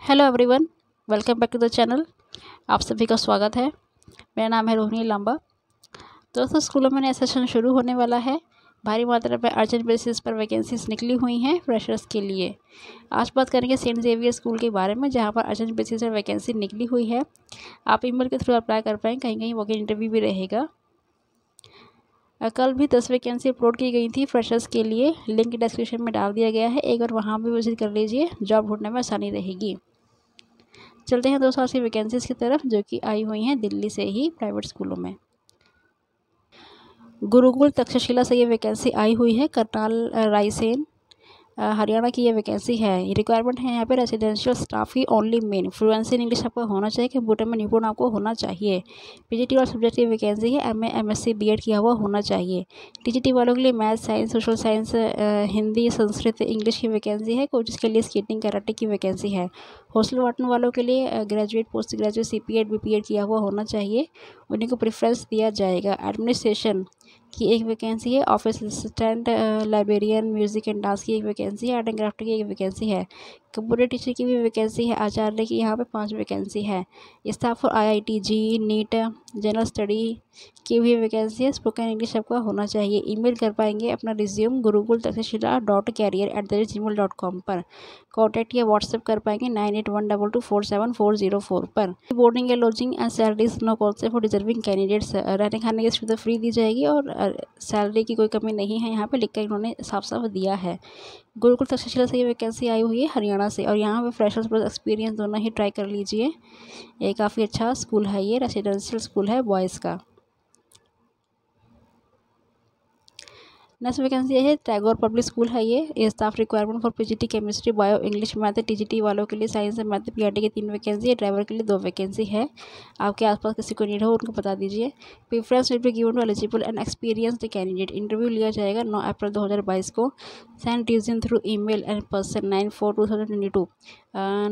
Hello everyone, welcome back to the channel. आप सभी का स्वागत है। मेरा नाम है रोहिणी लांबा। दोस्तों, स्कूलों में नया सेशन शुरू होने वाला है। भारी मात्रा में अर्जेंट बेसिस पर वैकेंसीज निकली हुई हैं फ्रेशर्स के लिए। आज बात करेंगे सेंट जेवियर स्कूल के बारे में, जहां पर अर्जेंट बेसिस पर वैकेंसी निकली हुई है। आप ईमेल के थ्रू अप्लाई कर पाएंगे, कहीं कहीं वॉक इन इंटरव्यू भी रहेगा। कल भी 10 वैकेंसी अपलोड की गई थी फ्रेशर्स के लिए। लिंक डिस्क्रिप्शन में डाल दिया गया है, एक बार वहाँ भी विजिट कर लीजिए, जॉब ढूंढने में आसानी रहेगी। चलते हैं दोस्तों आज की वैकेंसीज की तरफ, जो कि आई हुई हैं दिल्ली से ही प्राइवेट स्कूलों में। गुरुकुल तक्षशिला से ये वैकेंसी आई हुई है। करनाल रायसेन हरियाणा की ये वैकेंसी है। रिक्वायरमेंट है यहाँ पे residential staff he only main. Fluency in English आपको होना चाहिए, कंप्यूटर में निपुण आपको होना चाहिए। पीजीटी और सब्जेक्ट की वैकेंसी है। एमए एमएससी बीएड किया हुआ होना चाहिए। टीजीटी वालों के लिए math science social science Hindi Sanskrit English की वैकेंसी है। कोचेस के लिए स्केटिंग कराटे की वैकेंसी है। हॉस्टल वार्डन वालों के लिए ग्रेजुएट पोस्ट ग्रेजुएट सीपीएड बीपीएड किया हुआ होना चाहिए, उन्हीं को प्रेफरेंस दिया जाएगा। एडमिनिस्ट्रेशन की एक वैकेंसी है। Office assistant librarian music and dance की एक वैकेंसी है। आर्ट एंड क्राफ्ट की एक वैकेंसी है। कंप्यूटर टीचर की भी वैकेंसी है। आचार्य की यहाँ पे 5 वैकेंसी है। Staff for IIT JEE NEET general study की भी वैकेंसी है। स्पोकन इंग्लिश आपका होना चाहिए। ईमेल कर पाएंगे अपना रिज्यूम gurukul.taksashila.career@gmail.com पर। कॉन्टैक्ट या व्हाट्सएप कर पाएंगे 9812247404 पर। बोर्डिंग या lodging and salaries no concept for deserving candidates. रहने खाने की सुविधा फ्री दी जाएगी और सैलरी की कोई कमी नहीं है, यहाँ पे लिखकर इन्होंने साफ साफ दिया है। गुरुकुल तक्षशिला से ये वैकेंसी आई हुई है हरियाणा से, और यहाँ पे फ्रेशर्स प्लस एक्सपीरियंस दोनों ही ट्राई कर लीजिए। ये काफ़ी अच्छा स्कूल है, ये रेसिडेंशियल स्कूल है बॉयज़ का। नेक्स्ट वैकेंसी है टैगोर पब्लिक स्कूल है ये। Staff requirement for PGT chemistry bio English math. TGT वालों के लिए साइंस एंड मैथ पीआरटी की 3 वैकेंसी है। ड्राइवर के लिए 2 वैकेंसी है। आपके आसपास किसी को नीड हो उनको बता दीजिए। Preference will be given to eligible and experienced candidate. Interview लिया जाएगा 9 अप्रैल 2022 को। Send resume through email and person 9/4/2022।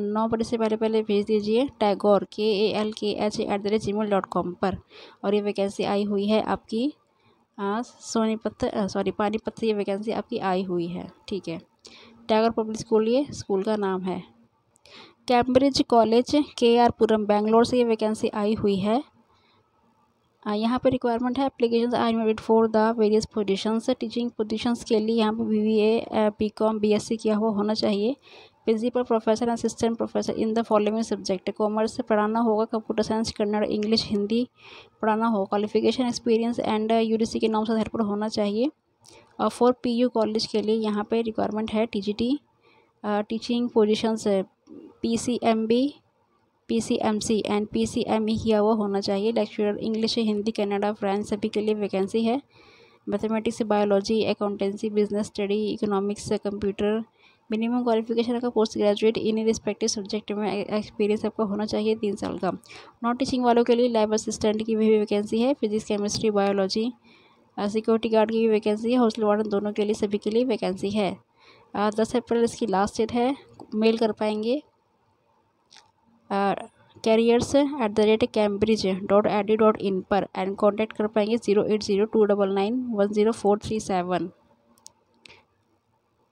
9 बजे से पहले भेज दीजिए टैगोर KALKH@gmail.com पर। और ये वैकेंसी आई हुई है आपकी पानीपत से ये वैकेंसी आपकी आई हुई है। ठीक है, टैगोर पब्लिक स्कूल ये स्कूल का नाम है। कैम्ब्रिज कॉलेज KR पुरम बेंगलोर से ये वैकेंसी आई हुई है। यहाँ पे रिक्वायरमेंट है application are made for the various positions. Teaching positions के लिए यहाँ पे BBA BCom BSc किया हुआ होना चाहिए। Principal professor assistant professor in the following subject. Commerce से पढ़ाना होगा, computer science Kannada English Hindi पढ़ाना होगा। क्वालिफिकेशन एक्सपीरियंस एंड UGC के नॉर्म्स आधार पर होना चाहिए। और फॉर PU कॉलेज के लिए यहाँ पे रिक्वायरमेंट है TGT teaching positions PCMB PCMC and PCME किया हुआ होना चाहिए। Lecturer English Hindi Kannada French सभी के लिए वैकेंसी है। Mathematics biology accountancy business study economics computer. Minimum qualification का post graduate in respective subject में एक्सपीरियंस आपका होना चाहिए 3 साल का। नॉन टीचिंग वालों के लिए लैब असिस्टेंट की भी वैकेंसी है। Physics chemistry biology security guard की भी वैकेंसी है। हॉस्टल वार्डन दोनों के लिए सभी के लिए वैकेंसी है। 10 अप्रैल इसकी लास्ट डेट है। मेल कर पाएंगे careers@cambridge.edu.in पर एंड कॉन्टैक्ट कर पाएंगे 08029910437।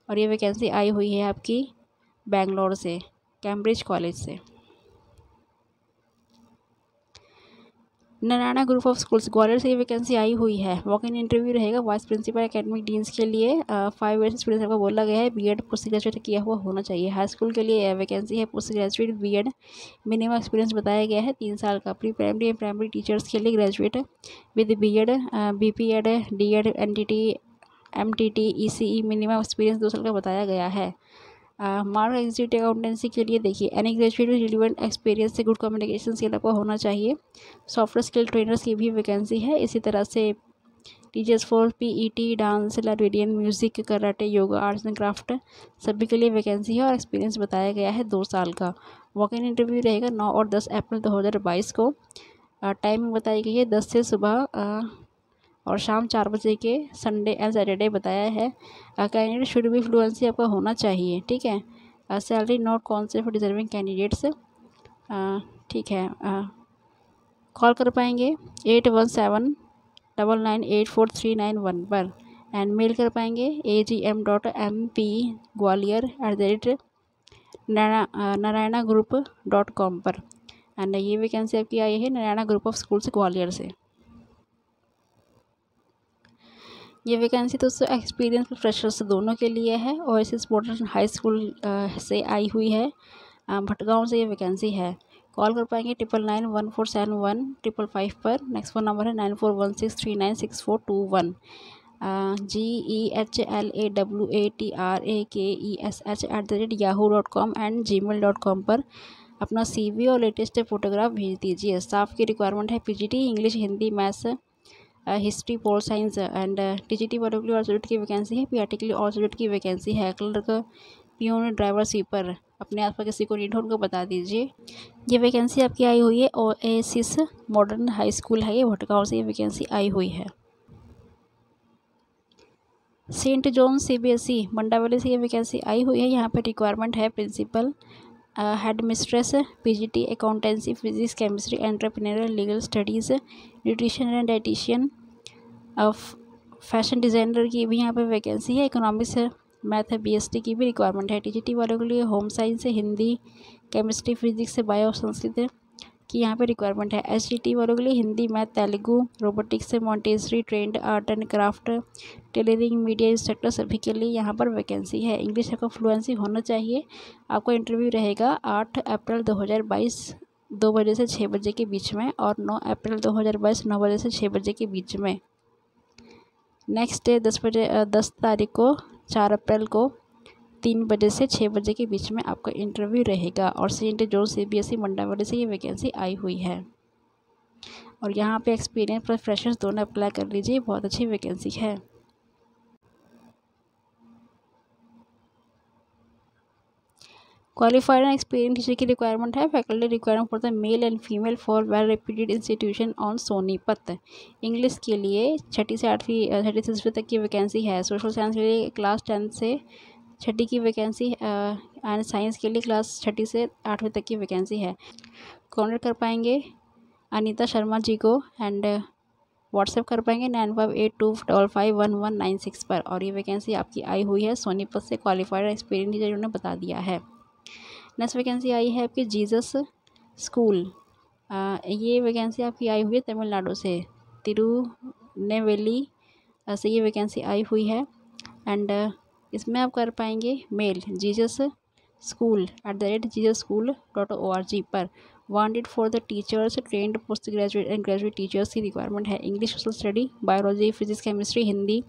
और ये वैकेंसी आई हुई है आपकी बेंगलोर से कैम्ब्रिज कॉलेज से। Narayana group of schools Gwalior से ये वैकेंसी आई हुई है। वॉक इन इंटरव्यू रहेगा वाइस प्रिंसिपल एकेडमिक डीन्स के लिए। 5 ईयर्स स्टूडेंट्स का बोला गया है। बीएड पोस्ट ग्रेजुएट किया हुआ होना चाहिए। हाई स्कूल के लिए वैकेंसी है post graduate BEd. Minimum experience बताया गया है 3 साल का। Pre primary and primary teachers के लिए graduate with BEd BPEd DEd NTT MTT ECE minimum experience 2 साल का बताया गया है। मार्क एग्जीक्यूटिव अकाउंटेंसी के लिए देखिए any graduate with relevant experience से गुड कम्युनिकेशन स्किल आपको होना चाहिए। सॉफ्टवेयर स्किल ट्रेनर्स की भी वैकेंसी है। इसी तरह से teachers for PET dance librarian music karate yoga arts and craft सभी के लिए वैकेंसी है और एक्सपीरियंस बताया गया है 2 साल का। वॉक इन इंटरव्यू रहेगा 9 और 10 अप्रैल 2022 को। टाइमिंग बताई गई है 10 से सुबह और शाम 4 बजे के। संडे एंड सैटरडे बताया है। कैंडिडेट शुड बी फ्लुएंसी आपका होना चाहिए। ठीक है, salary not concept for deserving candidates. ठीक है, कॉल कर पाएंगे 8179984391 पर एंड मेल कर पाएंगे agm.mp gwalior Narayana group .com पर। एंड ये वैकेंसी आपकी आई है Narayana group of schools Gwalior से। ये वैकेंसी दोस्तों एक्सपीरियंस फ्रेशर्स दोनों के लिए है। ओएसिस मॉडर्न हाई स्कूल से आई हुई है, भटगांव से ये वैकेंसी है। कॉल कर पाएंगे 9991471555 पर। नेक्स्ट फ़ोन नंबर है 9416396421। GEHLAWATRAKESH@yahoo.com एंड gmail.com पर अपना CV और लेटेस्ट फोटोग्राफ भेज दीजिए। स्टाफ की रिक्वायरमेंट है PGT English, Hindi, maths, history, pol science and TGT वालों के लिए ऑल सब्जेक्ट की वैकेंसी है। PRT के लिए ऑल सब्जेक्ट की वैकेंसी है। क्लर्क, पियून, ड्राइवर, स्वीपर अपने आसपास किसी को नीड हो उनको बता दीजिए। ये वैकेंसी आपकी आई हुई है ओएसिस मॉडर्न हाई स्कूल है, ये भटगांव से ये वैकेंसी आई हुई है। सेंट जॉन CBSE मंडावली से ये वैकेंसी आई हुई है। यहाँ पे रिक्वायरमेंट है principal, head mistress, PGT accountancy, physics, chemistry, entrepreneurial, legal studies, nutrition and dietitian, fashion designer की भी यहाँ पे वैकेंसी है। इकोनॉमिक्स, मैथ, BST की भी रिक्वायरमेंट है। TGT वालों के लिए home science, Hindi, chemistry, physics, bio, Sanskrit की यहाँ पे रिक्वायरमेंट है। SGT वालों के लिए Hindi, math, Telugu, robotics, Montessori, trend, art and craft, tailoring, media instructor सभी के लिए यहाँ पर वैकेंसी है। इंग्लिश का फ्लुएंसी होना चाहिए। आपका इंटरव्यू रहेगा 8 अप्रैल 2022 2 बजे से 6 बजे के बीच में और 9 अप्रैल 2022 9 बजे से 6 बजे के बीच में। नेक्स्ट डे 10 तारीख को 4 अप्रैल को 3 बजे से 6 बजे के बीच में आपका इंटरव्यू रहेगा। और सेंट जॉन CBSE मंडावली से ये वैकेंसी आई हुई है। और यहाँ पे एक्सपीरियंस प्लस फ्रेशर्स दोनों अप्लाई कर लीजिए, बहुत अच्छी वैकेंसी है। क्वालिफाइड एंड एक्सपीरियंस टीचर की रिक्वायरमेंट है। Faculty requirement for the male and female for well reputed institution on Sonipat. English के लिए 6ठी से 6वीं तक की वैकेंसी है। सोशल साइंस के लिए क्लास 10 से 6ठी की वैकेंसी एंड साइंस के लिए क्लास 6ठी से 8वीं तक की वैकेंसी है। कॉन्टेक्ट कर पाएंगे अनीता शर्मा जी को एंड व्हाट्सएप कर पाएंगे 9582551196 पर। और ये वैकेंसी आपकी आई हुई है सोनीपत से। क्वालिफाइड एक्सपीरियंस टीचर उन्होंने बता दिया है। नेक्स्ट वैकेंसी आई है आपकी जीसस स्कूल। ये वैकेंसी आपकी आई हुई है तमिलनाडु से, तिरुनेवेली से ये वैकेंसी आई हुई है। एंड इसमें आप कर पाएंगे मेल jesusschool@jesusschool.org पर। Wanted for the teachers trend post graduate and graduate teachers की रिक्वायरमेंट है। English, social study, biology, physics, chemistry, Hindi,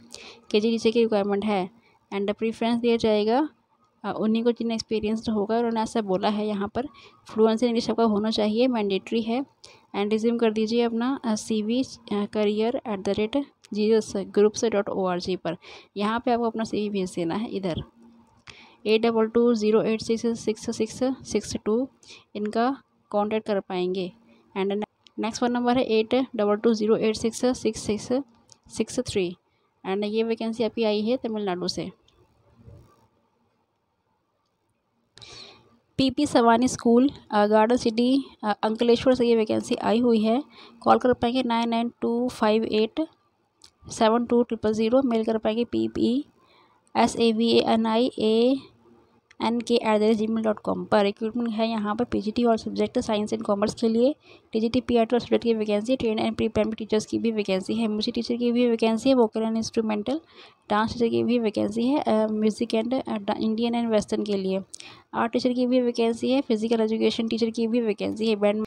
KG teacher की रिक्वायरमेंट है। एंड प्रीफ्रेंस दिया जाएगा उन्हीं को जिन्हें एक्सपीरियंस होगा। उन्होंने ऐसा बोला है यहाँ पर। फ्लुएंसी इंग्लिश आपका होना चाहिए, मैंडेटरी है। एंड रिज्यूम कर दीजिए अपना CV career@jesusgroups.org पर। यहाँ पे आपको अपना CV भेज देना है इधर 8220866662 इनका कांटेक्ट कर पाएंगे। एंड नेक्स्ट फ़ोन नंबर है 8220866663 एंड ये वैकेंसी आपकी आई है तमिलनाडु से। PP Savani school garden city Ankleshwar से ये वैकेंसी आई हुई है। कॉल कर पाएंगे 9925872000। मेल कर पाएंगे PPSAVANIANK@gmail.com पर। रिक्रूटमेंट है यहाँ पर PGT और सब्जेक्ट साइंस एंड कॉमर्स के लिए। TGT PRT और सब्जेक्ट की vacancy, train and pre primary teachers की भी वैकेंसी है। म्यूजिक टीचर की भी वैकेंसी है। Vocal and instrumental dance teacher की भी वैकेंसी है। Music and Indian and western के लिए। आर्ट टीचर की भी वैकेंसी है। फिजिकल एजुकेशन टीचर की भी वैकेंसी है। And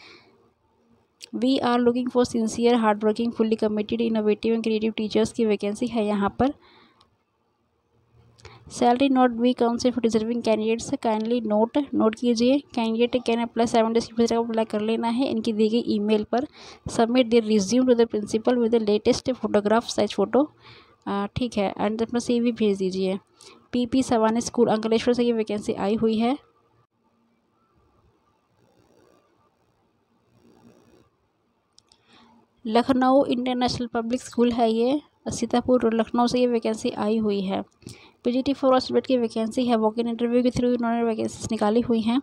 we are looking for sincere hard working fully committed innovative and creative teachers की वैकेंसी है यहाँ पर। Salary not be counted for deserving candidates, kindly note कीजिए। कैंडिडेट कैन अप्लाई 7 डेज की भीतर अप्लाई कर लेना है। इनकी दी गई ईमेल पर submit their resume to the principal with the latest photograph size photo, ठीक है। एंड अपना CV भेज दीजिए। PP सवानी स्कूल अंकलेश्वर से ये वैकेंसी आई हुई है। लखनऊ इंटरनेशनल पब्लिक स्कूल है ये, सीतापुर लखनऊ से ये वैकेंसी आई हुई है। PGT फॉर सब्जेक्ट की वैकेंसी है। वॉक इन इंटरव्यू के थ्रू इन्होंने वैकेंसीज निकाली हुई हैं।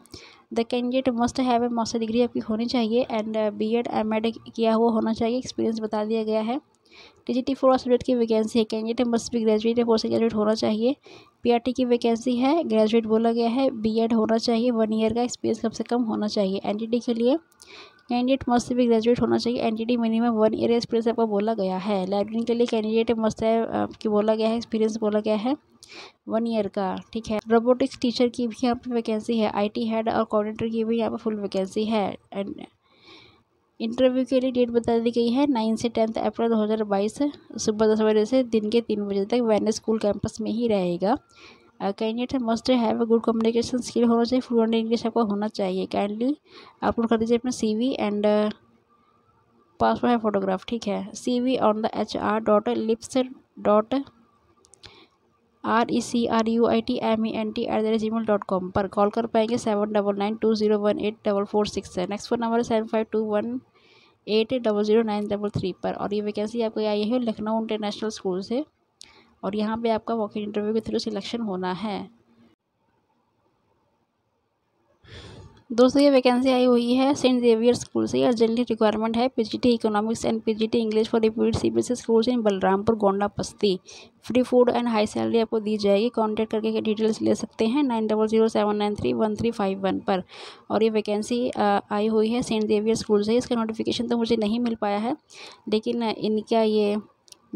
The candidate must have a master degree आपकी होनी चाहिए एंड BEd MAd किया हुआ होना चाहिए। एक्सपीरियंस बता दिया गया है। टीजीटी 4 सब्जेक्ट की वैकेंसी है। कैंडिडेट मस्ट बी ग्रेजुएट या पोस्ट ग्रेजुएट होना चाहिए। पीआरटी की वैकेंसी है, ग्रेजुएट बोला गया है, बीएड होना चाहिए, 1 ईयर का एक्सपीरियंस कम से कम होना चाहिए। एनटीटी के लिए कैंडिडेट मस्ट बी ग्रेजुएट होना चाहिए। एनटीटी मिनिमम 1 ईयर एक्सपीरियंस आपका बोला गया है। लाइब्रेरी के लिए कैंडिडेट मस्ट है आपकी बोला गया है, एक्सपीरियंस बोला गया है 1 ईयर का, ठीक है। रोबोटिक्स टीचर की भी यहाँ पे वैकेंसी है। आईटी हेड और कोऑर्डिनेटर की भी यहाँ पे फुल वैकेंसी है। एंड इंटरव्यू के लिए डेट बता दी गई है 9 से 10 अप्रैल 2022 सुबह 10 बजे से दिन के 3 बजे तक वैन स्कूल कैंपस में ही रहेगा। Candidate must have a good communication skill होना चाहिए, फ्लुएंट इंग्लिश आपको होना चाहिए। काइंडली अपलोड कर दीजिए अपना CV एंड पासपोर्ट है फोटोग्राफ, ठीक है। CV ऑन द hr.lips.recruitment@gmail.com पर कॉल कर पाएंगे। 7992018446 है। नेक्स्ट फोन नंबर है 7521800933 पर। और ये वैकेंसी आपको आई है लखनऊ इंटरनेशनल स्कूल से और यहाँ पे आपका वॉक इन इंटरव्यू के थ्रू सिलेक्शन होना है। दोस्तों ये वैकेंसी आई हुई है सेंट जेवियर स्कूल से। अर्जेंटली रिक्वायरमेंट है PGT economics and PGT English for repeat CBSE school in Balrampur Gonda Basti. Free food and high salary आपको दी जाएगी। कांटेक्ट करके डिटेल्स ले सकते हैं 9007931351 पर। और ये वैकेंसी आई हुई है सेंट जेवियर स्कूल से। इसका नोटिफिकेशन तो मुझे नहीं मिल पाया है, लेकिन इनका ये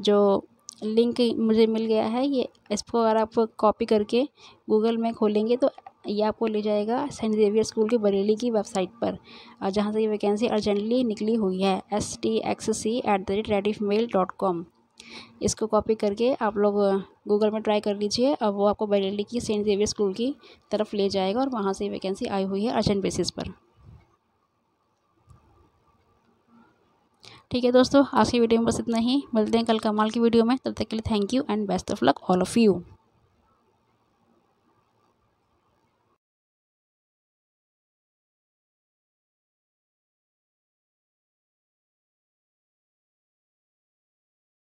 जो लिंक मुझे मिल गया है, ये इसको अगर आप कॉपी करके गूगल में खोलेंगे तो ये आपको ले जाएगा सेंट जेवियर स्कूल की बरेली की वेबसाइट पर, जहाँ से ये वैकेंसी अर्जेंटली निकली हुई है stxc@rediffmail.com। इसको कॉपी करके आप लोग गूगल में ट्राई कर लीजिए और वो आपको बरेली की सेंट जेवियर स्कूल की तरफ ले जाएगा और वहाँ से वैकेंसी आई हुई है अर्जेंट बेसिस पर। ठीक है दोस्तों, आज की वीडियो में बस इतना ही। मिलते हैं कल कमाल की वीडियो में, तब तक के लिए thank you and best of luck all of you.